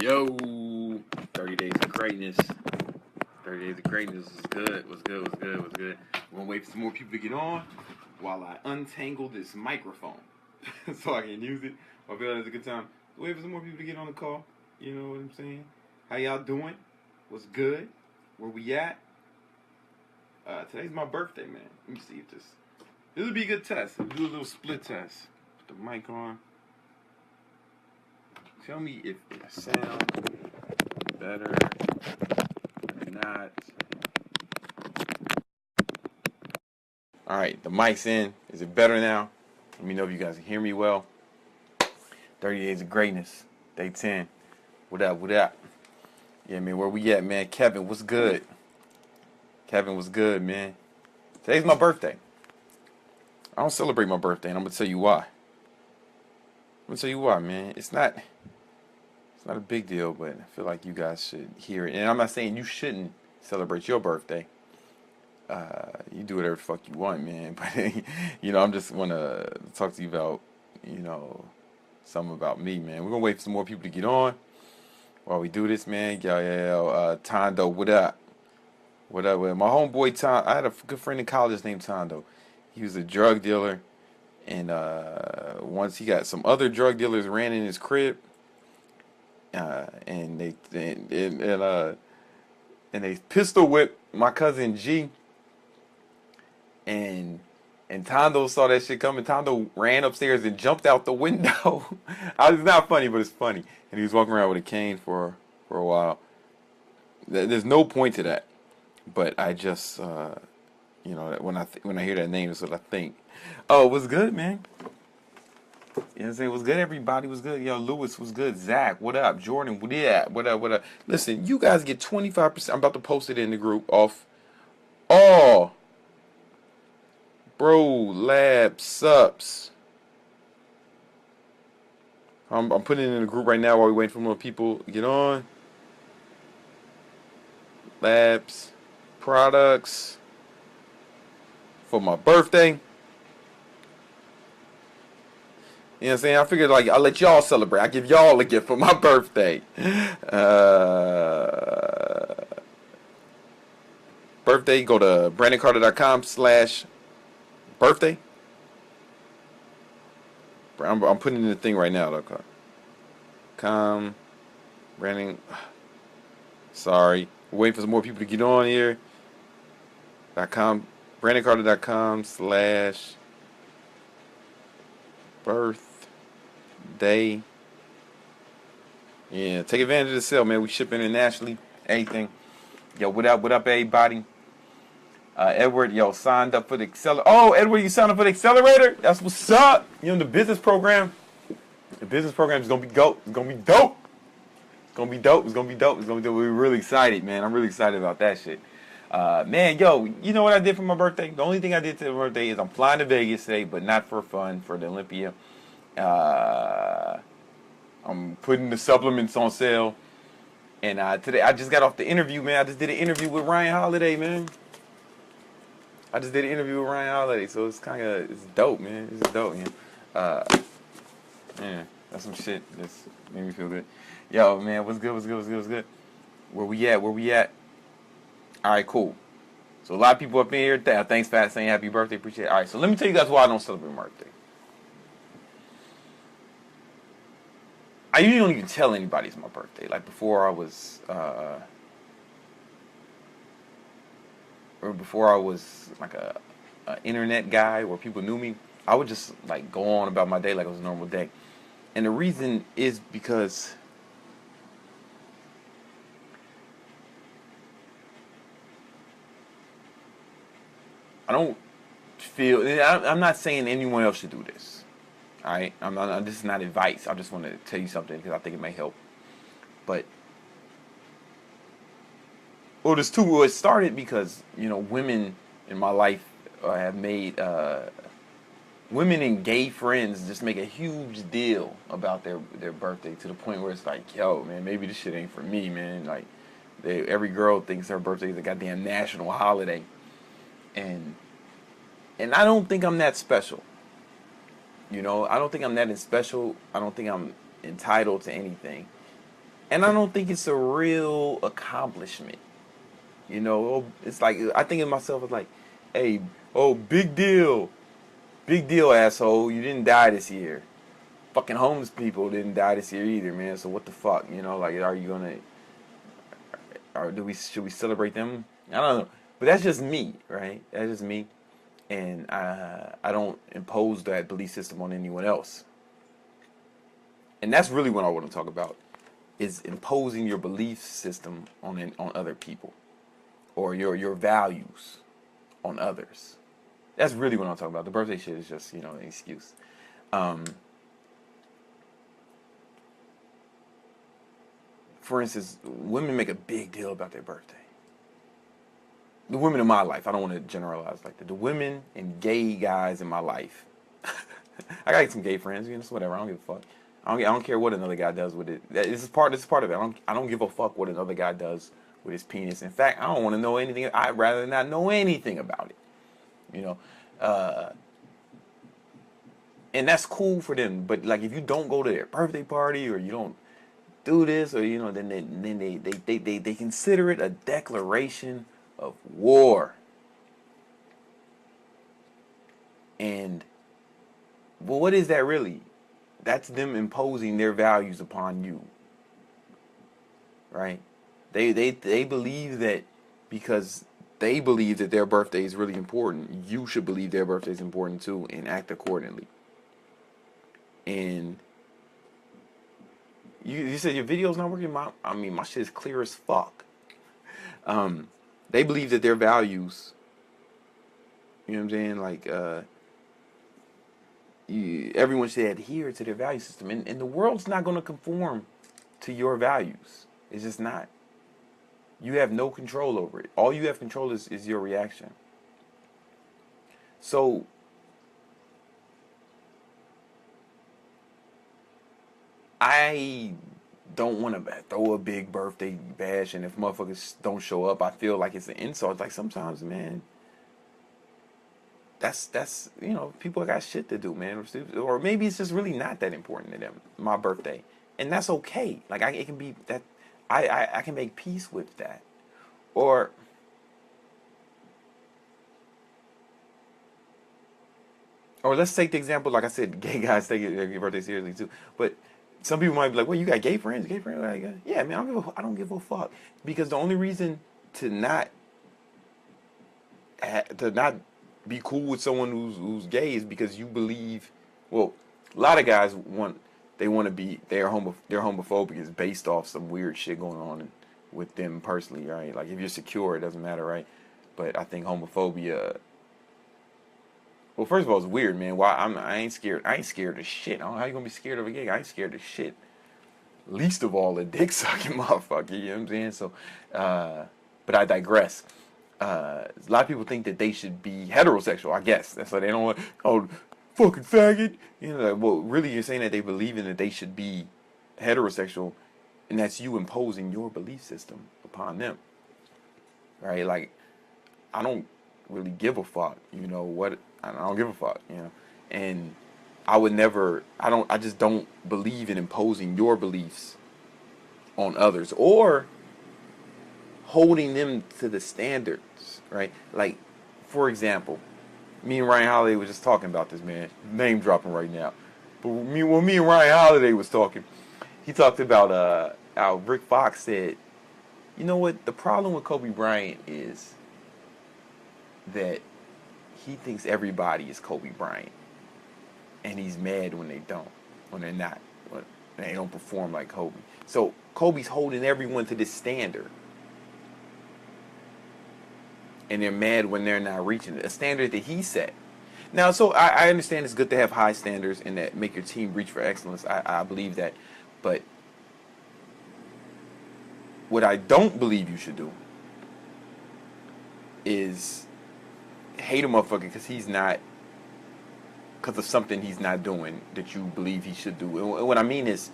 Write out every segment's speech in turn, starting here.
Yo, 30 Days of Greatness. 30 Days of Greatness was good. Was good. We're gonna wait for some more people to get on while I untangle this microphone so I can use it. I feel like it's a good time. Wait for some more people to get on the call. You know what I'm saying? How y'all doing? What's good? Where we at? Today's my birthday, man. Let me see if this will be a good test. We'll do a little split test. Put the mic on. Tell me if it sounds better or not. Alright, the mic's in. Is it better now? Let me know if you guys can hear me well. 30 Days of Greatness. Day 10. What up? Yeah, man, where we at, man? Kevin, what's good? Kevin, what's good, man? Today's my birthday. I don't celebrate my birthday, and I'm going to tell you why. Man. It's not a big deal, but I feel like you guys should hear it. And I'm not saying you shouldn't celebrate your birthday. You do whatever the fuck you want, man. But, I'm just want to talk to you about, something about me, man. We're going to wait for some more people to get on while we do this, man. Tondo, what up? What up? My homeboy, Tondo, I had a good friend in college named Tondo. He was a drug dealer. And once he got some other drug dealers ran in his crib. And they pistol whipped my cousin G, and Tondo saw that shit coming. Tondo ran upstairs and jumped out the window. It's not funny, but it's funny. And he was walking around with a cane for a while. There's no point to that, but I just when I hear that name, that's what I think. Oh, it was good, man. You know what I'm saying? What's good, everybody? Was good. Yo, Lewis was good. Zach, what up? Jordan, what up? What up? Listen, you guys get 25%. I'm about to post it in the group off. Oh, bro, lab subs. I'm putting it in the group right now while we're waiting for more people to get on. Labs, products for my birthday. You know what I'm saying? I figured, I'll let y'all celebrate. I give y'all a gift for my birthday. Birthday, go to brandoncarter.com/birthday. I'm putting in the thing right now, though. Brandon. Sorry. We're waiting for some more people to get on here. brandoncarter.com/birthday. Yeah, take advantage of the sale, man. We ship internationally. Anything. Yo, what up, everybody? Edward, signed up for the accelerator. Oh, Edward, you signed up for the accelerator? That's what's up. The business program. The business program is gonna be dope. It's gonna be dope. We're really excited, man. I'm really excited about that shit. Man, you know what I did for my birthday? The only thing I did for my birthday is I'm flying to Vegas today, but not for fun, for the Olympia. I'm putting the supplements on sale. And today I just got off the interview, man. I just did an interview with Ryan Holiday, man. So it's dope, man. It's dope, man. Man, that's some shit that's made me feel good. Yo, man, what's good? Where we at? All right, cool. So a lot of people up in here, thanks for saying happy birthday, appreciate it. All right, so let me tell you guys why I don't celebrate my birthday. I usually don't even tell anybody it's my birthday. Like before I was like a internet guy where people knew me, I would just go on about my day like it was a normal day. And the reason is because I don't feel. I'm not saying anyone else should do this. All right, this is not advice. I just want to tell you something because I think it may help. But there's two. Well, it started because women in my life have made women and gay friends just make a huge deal about their birthday to the point where it's like, yo, man, maybe this shit ain't for me, man. Like, every girl thinks her birthday is a goddamn national holiday, and I don't think I'm that special. I don't think I'm that special. I don't think I'm entitled to anything. And I don't think it's a real accomplishment. You know, it's like I think of myself as like, hey, oh, big deal, asshole. You didn't die this year. Fucking homeless people didn't die this year either, man. So what the fuck, you know? Like, are you gonna, or should we celebrate them? I don't know, but that's just me, right? That's just me, and I don't impose that belief system on anyone else. And that's really what I want to talk about is imposing your belief system on other people or your values on others. That's really what I'm talking about. The birthday shit is just, an excuse. Um, for instance, women make a big deal about their birthday. The women in my life, I don't want to generalize like that. The women and gay guys in my life. I got some gay friends, it's whatever. I don't give a fuck. I don't care what another guy does with it. This is part of it. I don't give a fuck what another guy does with his penis. In fact, I don't want to know anything. I'd rather not know anything about it. You know, uh, and that's cool for them. But like, if you don't go to their birthday party or you don't do this, or then they consider it a declaration of war. And well, what is that really? That's them imposing their values upon you, right? They believe that because they believe that their birthday is really important, you should believe their birthday is important too and act accordingly. And you said your video's not working. My shit is clear as fuck. They believe that their values, you know what I'm saying, like everyone should adhere to their value system, and the world's not going to conform to your values. It's just not. You have no control over it. All you have control is your reaction. So I don't want to throw a big birthday bash, and if motherfuckers don't show up, I feel like it's an insult. Like sometimes, man, that's people got shit to do, man, or maybe it's just really not that important to them. My birthday, and that's okay. Like it can be that I can make peace with that, or let's take the example, like I said, gay guys take their birthday seriously too. But some people might be like, "Well, you got gay friends? Gay friends?" Like, yeah, man, I don't give a fuck because the only reason to not to not be cool with someone who's gay is because you believe. Well, a lot of guys want to be their homophobic is based off some weird shit going on with them personally, right? Like if you're secure, it doesn't matter, right? But I think homophobia. Well, first of all, it's weird, man. Why I ain't scared. I ain't scared of shit. I don't know how you gonna be scared of a gay. I ain't scared of shit. Least of all, a dick sucking motherfucker. You know what I'm saying? So, but I digress. A lot of people think that they should be heterosexual. I guess that's why they don't want. Oh, fucking faggot. Like, well, really, you're saying that they believe in that they should be heterosexual, and that's you imposing your belief system upon them, right? Like, I don't really give a fuck. You know what? I don't give a fuck. And I would never. I just don't believe in imposing your beliefs on others or holding them to the standards, right? Like, for example, me and Ryan Holiday was just talking about this, man. Name dropping right now. But when me and Ryan Holiday was talking, he talked about how Rick Fox said, you know what? The problem with Kobe Bryant is that he thinks everybody is Kobe Bryant, and he's mad when they don't, when they're not, when they don't perform like Kobe. So Kobe's holding everyone to this standard, and they're mad when they're not reaching a standard that he set. Now, so I understand it's good to have high standards and that make your team reach for excellence. I believe that, but what I don't believe you should do is hate a motherfucker because of something he's not doing that you believe he should do. And what I mean is,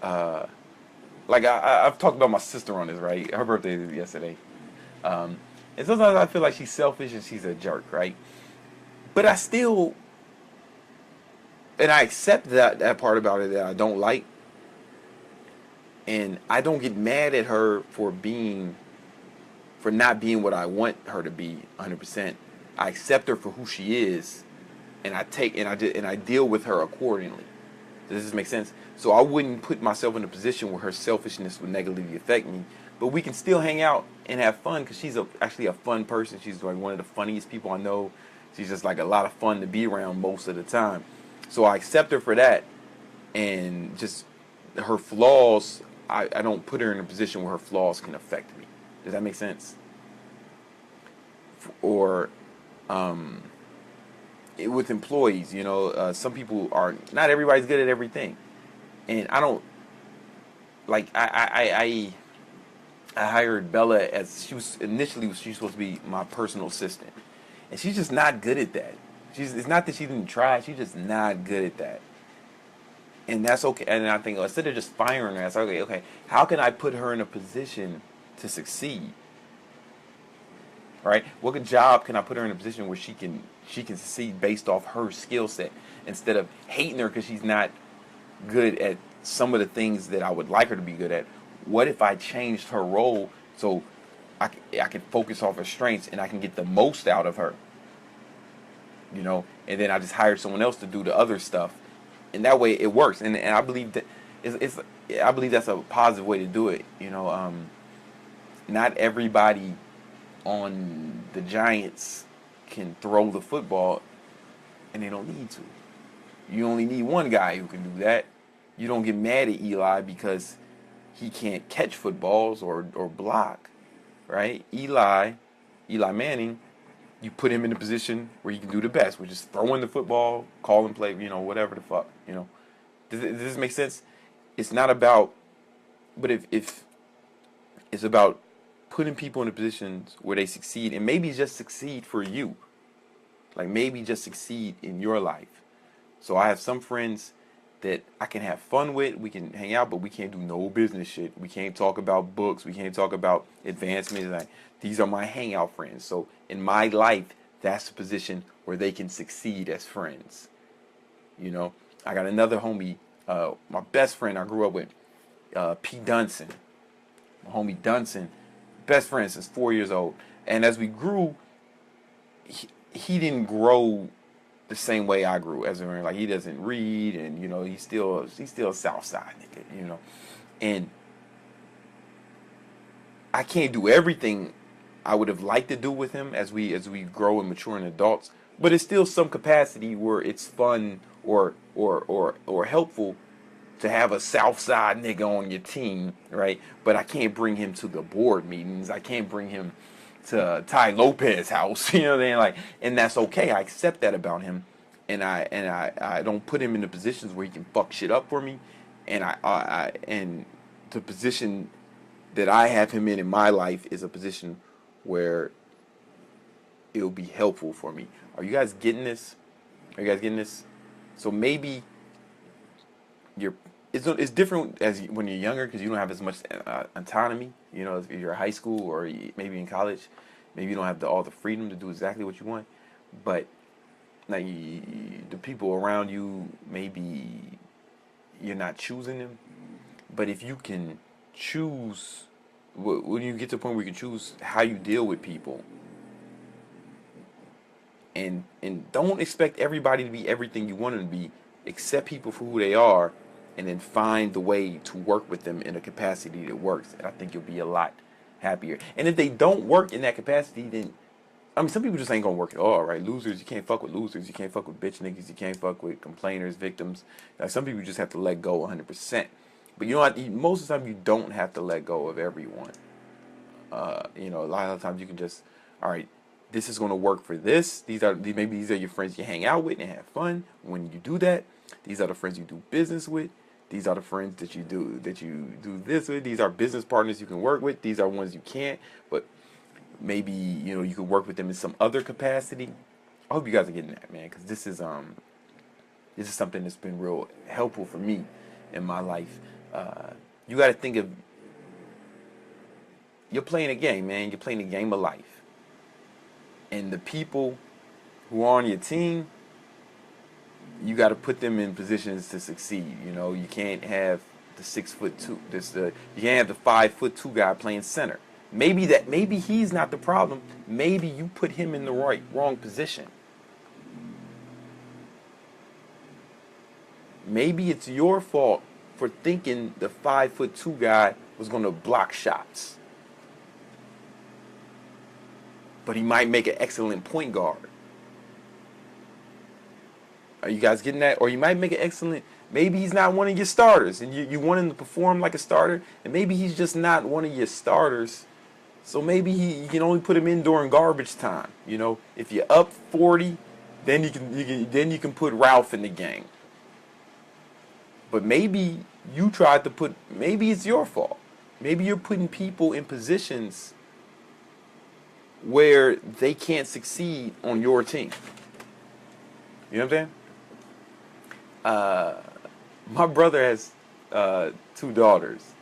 like I've talked about my sister on this, right? Her birthday is yesterday. And sometimes I feel like she's selfish and she's a jerk, right? But I still, and I accept that part about it that I don't like. And I don't get mad at her for not being what I want her to be 100%. I accept her for who she is, and I deal with her accordingly. Does this make sense? So I wouldn't put myself in a position where her selfishness would negatively affect me, but we can still hang out and have fun because she's actually a fun person. She's like one of the funniest people I know. She's just like a lot of fun to be around most of the time. So I accept her for that, and just her flaws. I don't put her in a position where her flaws can affect me. Does that make sense? Or with employees, some people are not everybody's good at everything, and I don't like I hired Bella as she was supposed to be my personal assistant, and she's just not good at that. It's not that she didn't try; she's just not good at that, and that's okay. And I think instead of just firing her, I said, okay, how can I put her in a position to succeed? Right? What job can I put her in a position where she can succeed based off her skill set instead of hating her because she's not good at some of the things that I would like her to be good at? What if I changed her role so I can focus off her strengths and I can get the most out of her? And then I just hired someone else to do the other stuff, and that way it works. And I believe that I believe that's a positive way to do it. Not everybody on the Giants can throw the football, and they don't need to. You only need one guy who can do that. You don't get mad at Eli because he can't catch footballs or block, right? Eli Manning, you put him in a position where he can do the best, which is throwing the football, call and play, whatever the fuck, Does this make sense? It's not about, but if it's about putting people in positions where they succeed, and maybe just succeed for you. Like maybe just succeed in your life. So I have some friends that I can have fun with. We can hang out, but we can't do no business shit. We can't talk about books. We can't talk about advancements. Like, these are my hangout friends. So in my life, that's the position where they can succeed as friends. I got another homie, my best friend I grew up with, P. Dunson. My homie Dunson. Best friend since 4 years old. And as we grew, he didn't grow the same way I grew. As in, like, he doesn't read, and he's still a South Side nigga, and I can't do everything I would have liked to do with him as we grow and mature in adults. But it's still some capacity where it's fun or helpful to have a South Side nigga on your team, right? But I can't bring him to the board meetings. I can't bring him to Ty Lopez's house, you know what I mean? Like, and that's okay. I accept that about him, and I don't put him in the positions where he can fuck shit up for me, and and the position that I have him in my life is a position where it'll be helpful for me. Are you guys getting this? So maybe it's different as when you're younger because you don't have as much autonomy. If you're in high school or maybe in college, maybe you don't have all the freedom to do exactly what you want. But like the people around you, maybe you're not choosing them. But if you can choose, when you get to the point where you can choose how you deal with people, and don't expect everybody to be everything you want them to be. Accept people for who they are, and then find the way to work with them in a capacity that works. And I think you'll be a lot happier. And if they don't work in that capacity, then some people just ain't gonna work at all, right? Losers, you can't fuck with losers. You can't fuck with bitch niggas. You can't fuck with complainers, victims. Some people just have to let go 100%. But most of the time you don't have to let go of everyone. A lot of times you can just, all right, this is gonna work for this. Maybe these are your friends you hang out with and have fun. When you do that, these are the friends you do business with. These are the friends that you do this with. These are business partners you can work with. These are ones you can't, but maybe you could work with them in some other capacity. I hope you guys are getting that, man, because this is something that's been real helpful for me in my life. You got to think of, you're playing a game, man. You're playing a game of life, and the people who are on your team, you got to put them in positions to succeed. You can't have the 6'2". You can't have the 5'2" guy playing center. Maybe he's not the problem. Maybe you put him in the wrong position. Maybe it's your fault for thinking the 5'2" guy was going to block shots. But he might make an excellent point guard. Are you guys getting that? Or you might make an excellent. Maybe he's not one of your starters, and you want him to perform like a starter, and maybe he's just not one of your starters. So maybe you can only put him in during garbage time. You know, if you're up 40, then you can put Ralph in the game. But maybe you tried to put. Maybe it's your fault. Maybe you're putting people in positions where they can't succeed on your team. You know what I'm saying? My brother has 2 daughters,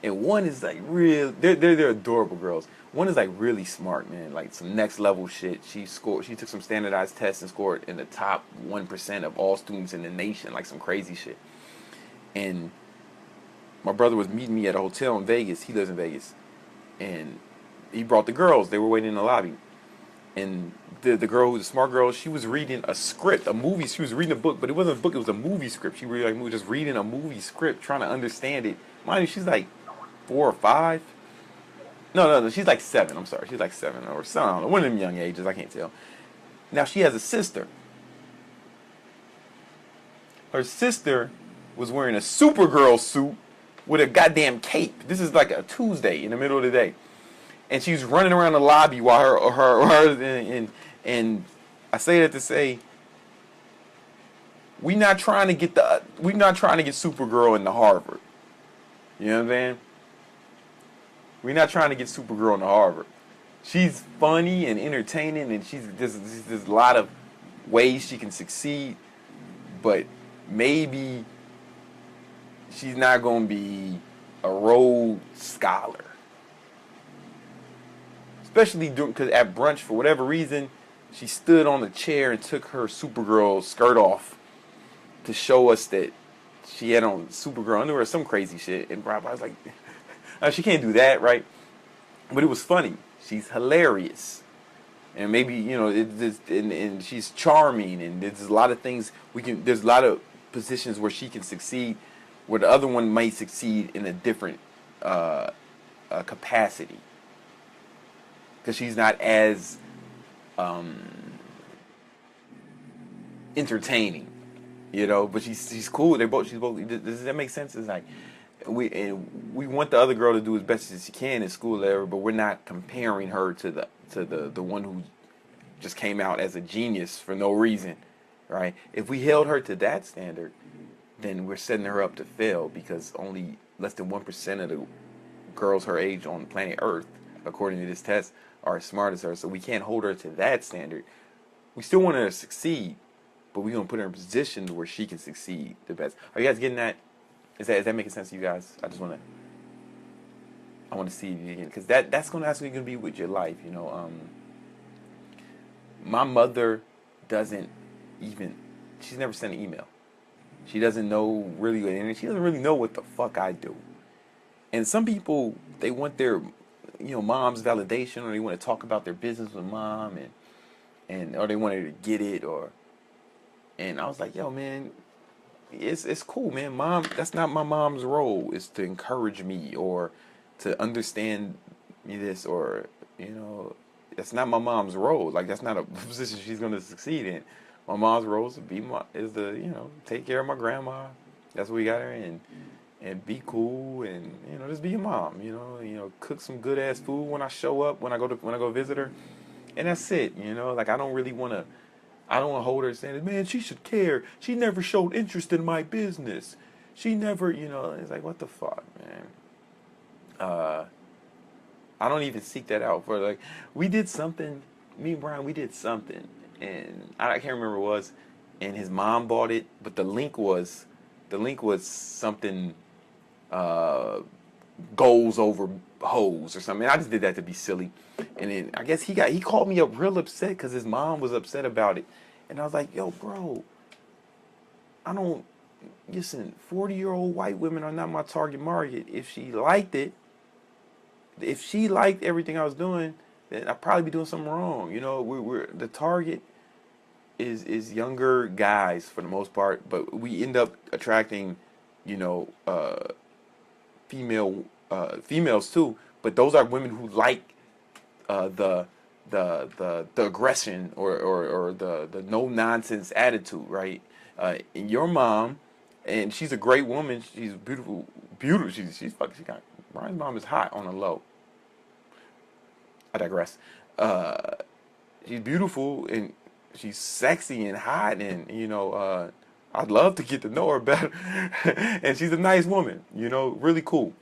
and one is like real. They're adorable girls. One is like really smart, man. Like some next level shit. She took some standardized tests and scored in the top 1% of all students in the nation. Like some crazy shit. And my brother was meeting me at a hotel in Vegas. He lives in Vegas, and he brought the girls. They were waiting in the lobby, and the girl, who's a smart girl, she was reading a script, a movie. She was reading a book, but it wasn't a book. It was a movie script. She really like just reading a movie script, trying to understand it. Mind you, she's like 4 or 5. No. She's like 7. I'm sorry. She's like 7 or something. I don't know. One of them young ages. I can't tell. Now she has a sister. Her sister was wearing a Supergirl suit with a goddamn cape. This is like a Tuesday in the middle of the day. And she's running around the lobby while and I say that to say we're not trying to get Supergirl into Harvard. You know what I'm saying? We're not trying to get Supergirl into Harvard. She's funny and entertaining, and there's a lot of ways she can succeed, but maybe she's not going to be a Rhodes Scholar. Especially because at brunch, for whatever reason, she stood on the chair and took her Supergirl skirt off to show us that she had on Supergirl underwear or some crazy shit. And I was like, she can't do that, right? But it was funny. She's hilarious. And maybe, you know, and she's charming. And there's a lot of things there's a lot of positions where she can succeed, where the other one might succeed in a different capacity. Because she's not as entertaining, you know. But she's cool. She's both. Does that make sense? It's like we want the other girl to do as best as she can in school, but we're not comparing her to the one who just came out as a genius for no reason, right? If we held her to that standard, then we're setting her up to fail, because only less than 1% of the girls her age on planet Earth, according to this test, are as smart as her. So we can't hold her to that standard. We still want her to succeed, but we're going to put her in a position where she can succeed the best. Are you guys getting that? Is that making sense to you guys? I want to see you again, because that's going to be with your life, you know. My mother she's never sent an email. She doesn't know really, and she doesn't really know what the fuck I do. And some people, they want their, you know, mom's validation, or they want to talk about their business with mom, or they want her to get it, and I was like, yo, man, it's cool, man. Mom, that's not my mom's role. Is to encourage me or to understand me this, or, you know, that's not my mom's role. Like, that's not a position she's going to succeed in. My mom's role is to take care of my grandma. That's what we got her in. And be cool, and, you know, just be a mom. You know, cook some good ass food when I show up, when I go visit her, and that's it. You know, like I don't want to hold her saying, man, she should care. She never showed interest in my business. She never, you know. It's like, what the fuck, man. I don't even seek that out for, like, we did something. Me and Brian, we did something, and I can't remember what it was. And his mom bought it, but the link was something. Goals over hoes or something. I just did that to be silly, and then I guess he called me up real upset because his mom was upset about it, and I was like, yo, bro, I don't listen, 40-year-old white women are not my target market. If she liked it, if she liked everything I was doing, then I'd probably be doing something wrong. You know, we're the target is younger guys for the most part, but we end up attracting, you know, females too. But those are women who like the the aggression or the no nonsense attitude, right? And your mom, and she's a great woman. She's beautiful, beautiful. She's fucking. She got Brian's mom is hot on the low. I digress. Uh, she's beautiful and she's sexy and hot, and you know, I'd love to get to know her better. And she's a nice woman, you know, really cool.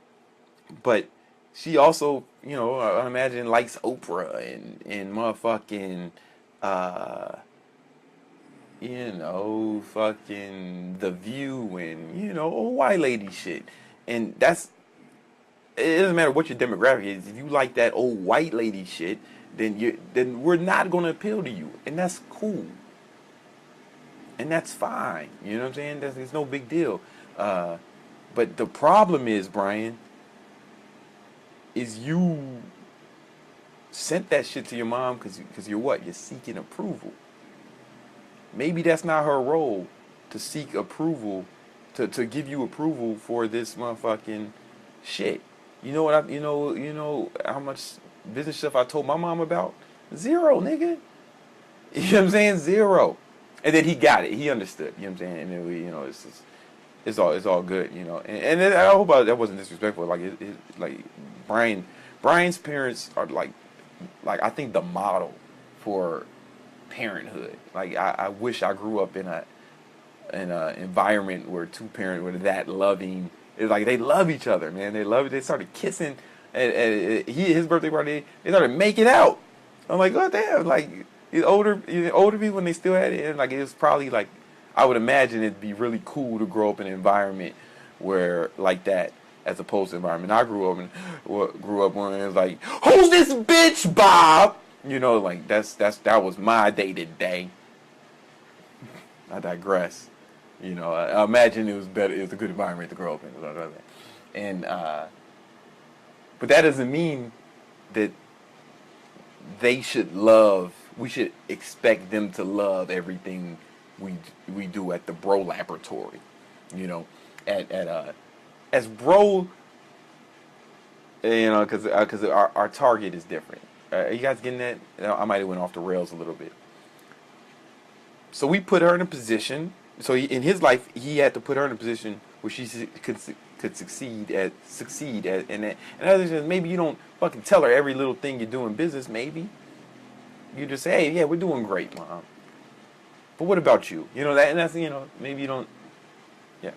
But she also, you know, I imagine likes Oprah and motherfucking, uh, you know, fucking The View and you know, old white lady shit. And that's it doesn't matter what your demographic is. If you like that old white lady shit, then we're not gonna appeal to you, and that's cool, and that's fine. You know what I'm saying? It's no big deal. Uh, but the problem is, Brian, is you sent that shit to your mom because you're what? You're seeking approval. Maybe that's not her role to seek approval, to give you approval for this motherfucking shit. You know what you know how much business stuff I told my mom about? Zero, nigga. You know what I'm saying? Zero. And then he got it. He understood. You know what I'm saying? And then we, you know, it's just, it's all good. You know. And then I hope that wasn't disrespectful. Like like Brian Brian's parents are like I think the model for parenthood. Like I wish I grew up in a environment where two parents were that loving. It's like they love each other, man. They love it. They started kissing at his birthday party. They started making out. I'm like, God damn! Like older people when they still had it, and like it was probably like I would imagine it'd be really cool to grow up in an environment where like that, as opposed to the environment I grew up in. Grew up when it was like, who's this bitch, Bob? You know, like that was my day to day. I digress. You know, I imagine it was better. It was a good environment to grow up in, and but that doesn't mean that they should love. We should expect them to love everything we do at the Bro Laboratory. You know, at as Bro, you know, because our target is different. Are you guys getting that? I might have went off the rails a little bit. So we put her in a position. So in his life, he had to put her in a position where she could succeed at, and others says maybe you don't fucking tell her every little thing you do in business. Maybe you just say, hey, yeah, we're doing great, mom. But what about you? You know that, and that's you know maybe you don't. Yeah,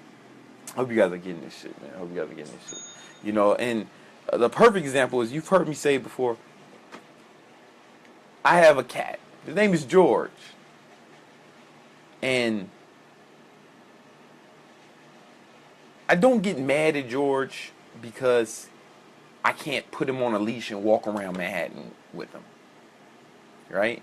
I hope you guys are getting this shit, man. I hope you guys are getting this shit. You know, and the perfect example is you've heard me say before. I have a cat. His name is George, and I don't get mad at George because I can't put him on a leash and walk around Manhattan with him. Right?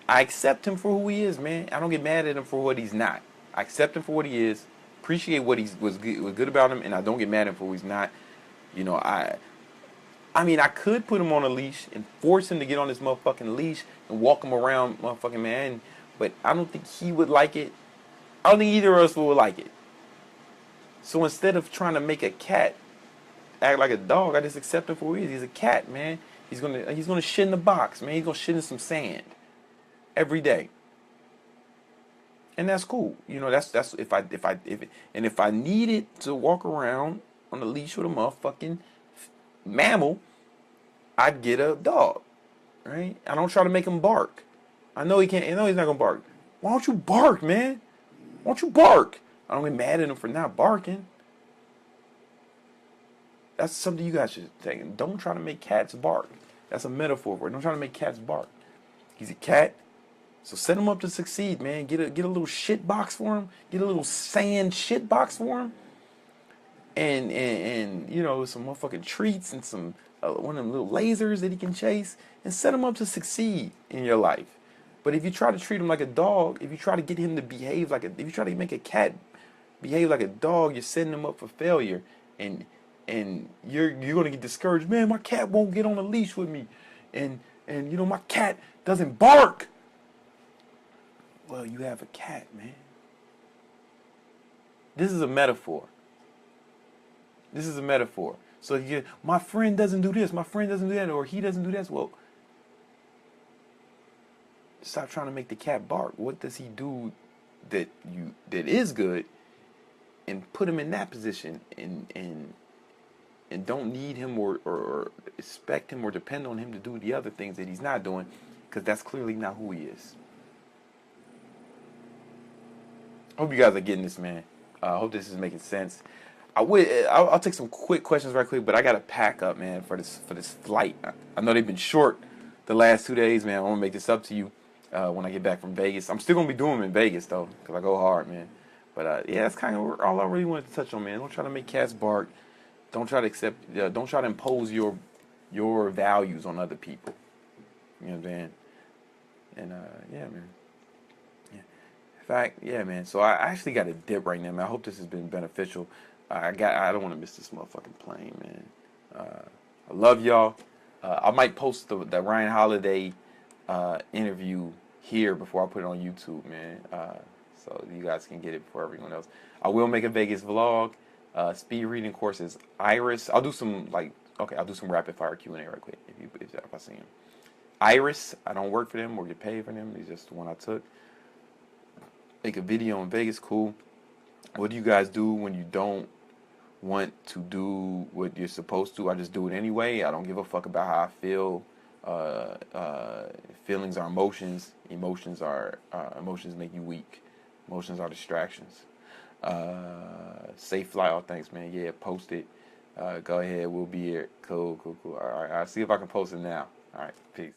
I accept him for who he is, man. I don't get mad at him for what he's not. I accept him for what he is, appreciate what was good about him, and I don't get mad at him for who he's not. You know, I mean, I could put him on a leash and force him to get on this motherfucking leash and walk him around motherfucking Manhattan, but I don't think he would like it. I don't think either of us would like it. So instead of trying to make a cat act like a dog, I just accept him for who he is. He's a cat, man. He's gonna shit in the box, man. He's gonna shit in some sand every day, and that's cool. You know, that's if I needed to walk around on the leash with a motherfucking mammal, I'd get a dog, right? I don't try to make him bark. I know he can't. I know he's not gonna bark. Why don't you bark, man? Why don't you bark? I don't get mad at him for not barking. That's something you guys should take. Don't try to make cats bark. That's a metaphor for it. Don't try to make cats bark. He's a cat, so set him up to succeed, man. Get a little shit box for him. Get a little sand shit box for him, and you know some motherfucking treats and some one of them little lasers that he can chase, and set him up to succeed in your life. But if you try to treat him like a dog, if you try to get him to behave like if you try to make a cat behave like a dog, you're setting him up for failure, and you're gonna get discouraged. Man, my cat won't get on a leash with me, and my cat doesn't bark. Well, you have a cat, man. This is a metaphor. This is a metaphor. So my friend doesn't do this, my friend doesn't do that, or he doesn't do this. Well, stop trying to make the cat bark. What does he do that is good, and put him in that position, and don't need him or expect him or depend on him to do the other things that he's not doing, because that's clearly not who he is. I hope you guys are getting this, man. I hope this is making sense. I'll take some quick questions right quick, but I gotta pack up, man, for this flight. I know they've been short the last 2 days, man. I want to make this up to you when I get back from Vegas. I'm still gonna be doing them in Vegas though, because I go hard, man. But yeah, that's kind of all I really wanted to touch on, man. Don't try to make cats bark. Don't try to impose your values on other people. You know what I'm saying? And yeah, man. Yeah. In fact, yeah, man. So I actually got a dip right now, man. I hope this has been beneficial. I don't want to miss this motherfucking plane, man. I love y'all. I might post the Ryan Holiday interview here before I put it on YouTube, man. So you guys can get it before everyone else. I will make a Vegas vlog. Speed reading courses. Iris. I'll do some rapid fire Q&A right quick if I see him. Iris. I don't work for them or get paid for them. It's just the one I took. Make a video in Vegas. Cool. What do you guys do when you don't want to do what you're supposed to? I just do it anyway. I don't give a fuck about how I feel. Feelings are emotions. Emotions make you weak. Emotions are distractions. Safe flight. Oh, thanks, man. Yeah, post it. Go ahead. We'll be here. Cool. All right. I'll see if I can post it now. All right. Peace.